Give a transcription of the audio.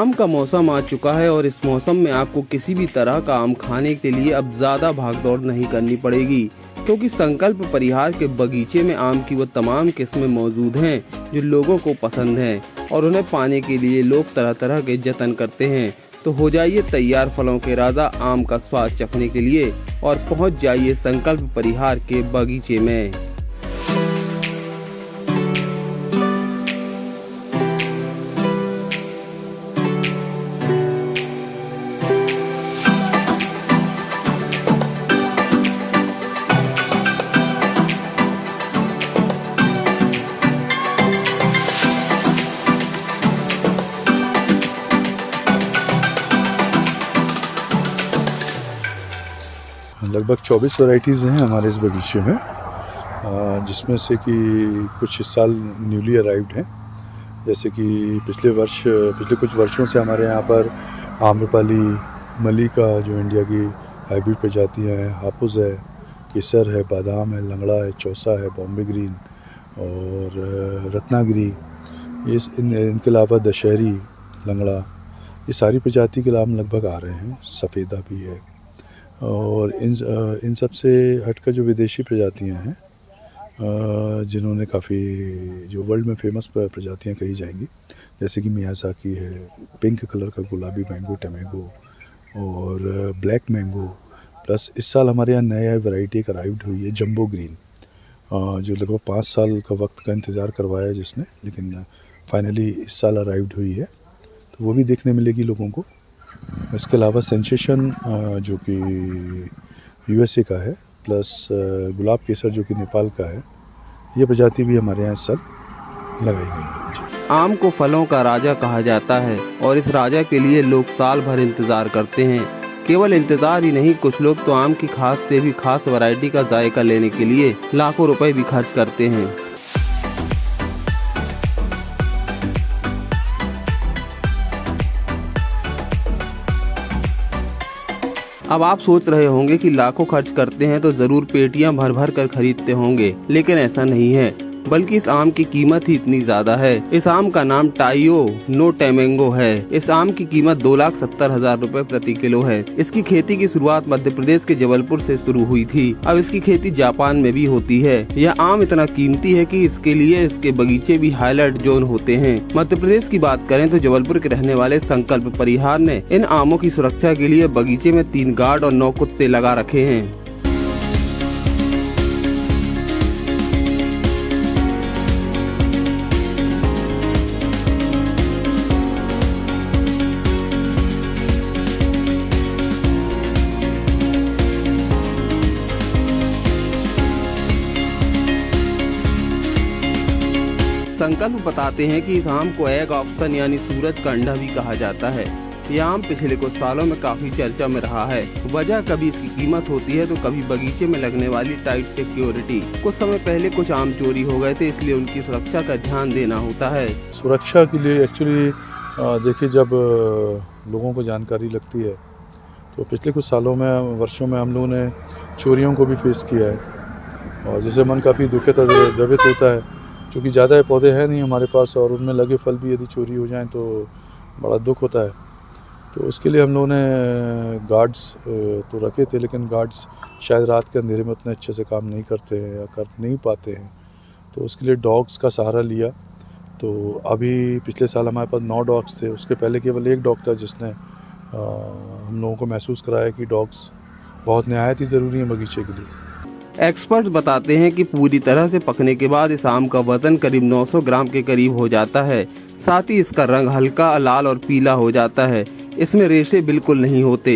आम का मौसम आ चुका है और इस मौसम में आपको किसी भी तरह का आम खाने के लिए अब ज़्यादा भागदौड़ नहीं करनी पड़ेगी, क्योंकि संकल्प परिहार के बगीचे में आम की वो तमाम किस्में मौजूद हैं जो लोगों को पसंद हैं और उन्हें पाने के लिए लोग तरह तरह के जतन करते हैं। तो हो जाइए तैयार फलों के राजा आम का स्वाद चखने के लिए और पहुंच जाइए संकल्प परिहार के बगीचे में। लगभग 24 वैरायटीज़ हैं हमारे इस बगीचे में, जिसमें से कि कुछ इस साल न्यूली अराइव्ड हैं। जैसे कि पिछले कुछ वर्षों से हमारे यहाँ पर आम्रपाली, मलिका जो इंडिया की हाइब्रिड प्रजातियाँ हैं, हापुस है, केसर है, बादाम है, लंगड़ा है, चौसा है, बॉम्बे ग्रीन और रत्नागिरी, इनके अलावा दशहरी, लंगड़ा, ये सारी प्रजाति के नाम लगभग आ रहे हैं। सफ़ेदा भी है और इन सब से हटकर जो विदेशी प्रजातियां हैं, जिन्होंने काफ़ी जो वर्ल्ड में फेमस प्रजातियां कही जाएंगी, जैसे कि मियाज़ाकी है, पिंक कलर का गुलाबी मैंगो टमेगो और ब्लैक मैंगो, प्लस इस साल हमारे यहाँ नया वैरायटी एक अराइव्ड हुई है जंबो ग्रीन, जो लगभग 5 साल का वक्त का इंतज़ार करवाया जिसने, लेकिन फाइनली इस साल अराइव्ड हुई है, तो वो भी देखने मिलेगी लोगों को। इसके अलावा सेंसेशन जो कि यूएसए का है, प्लस गुलाब केसर जो कि नेपाल का है, ये प्रजाति भी हमारे यहाँ इस साल लगाई गई है। आम को फलों का राजा कहा जाता है और इस राजा के लिए लोग साल भर इंतजार करते हैं। केवल इंतजार ही नहीं, कुछ लोग तो आम की खास से भी खास वैरायटी का जायका लेने के लिए लाखों रुपए भी खर्च करते हैं। अब आप सोच रहे होंगे कि लाखों खर्च करते हैं तो जरूर पेटियां भर भर कर खरीदते होंगे, लेकिन ऐसा नहीं है, बल्कि इस आम की कीमत ही इतनी ज्यादा है। इस आम का नाम टाइयो नो टेमेंगो है। इस आम की कीमत 2,70,000 रुपए प्रति किलो है। इसकी खेती की शुरुआत मध्य प्रदेश के जबलपुर से शुरू हुई थी। अब इसकी खेती जापान में भी होती है। यह आम इतना कीमती है कि इसके लिए इसके बगीचे भी हाईलाइट जोन होते हैं। मध्य प्रदेश की बात करें तो जबलपुर के रहने वाले संकल्प परिहार ने इन आमों की सुरक्षा के लिए बगीचे में 3 गार्ड और 9 कुत्ते लगा रखे हैं। संकल्प बताते हैं कि इस आम को एग ऑप्शन यानी सूरज का अंडा भी कहा जाता है। यह आम पिछले कुछ सालों में काफी चर्चा में रहा है। वजह कभी इसकी कीमत होती है तो कभी बगीचे में लगने वाली टाइट सिक्योरिटी। कुछ समय पहले कुछ आम चोरी हो गए थे, इसलिए उनकी सुरक्षा का ध्यान देना होता है। सुरक्षा के लिए एक्चुअली देखिए, जब लोगों को जानकारी लगती है तो पिछले कुछ सालों में, वर्षों में हम लोगों ने चोरियों को भी फेस किया है और जिससे मन काफ़ी द्रवित होता है, क्योंकि ज़्यादा पौधे हैं नहीं हमारे पास और उनमें लगे फल भी यदि चोरी हो जाएं तो बड़ा दुख होता है। तो उसके लिए हम लोगों ने गार्ड्स तो रखे थे, लेकिन गार्ड्स शायद रात के अंधेरे में उतने अच्छे से काम नहीं करते हैं या कर नहीं पाते हैं, तो उसके लिए डॉग्स का सहारा लिया। तो अभी पिछले साल हमारे पास 9 डॉग्स थे। उसके पहले केवल 1 डॉग था जिसने हम लोगों को महसूस कराया कि डॉग्स बहुत नहायत ही ज़रूरी है बगीचे के लिए। एक्सपर्ट्स बताते हैं कि पूरी तरह से पकने के बाद इस आम का वजन करीब 900 ग्राम के करीब हो जाता है। साथ ही इसका रंग हल्का लाल और पीला हो जाता है। इसमें रेशे बिल्कुल नहीं होते।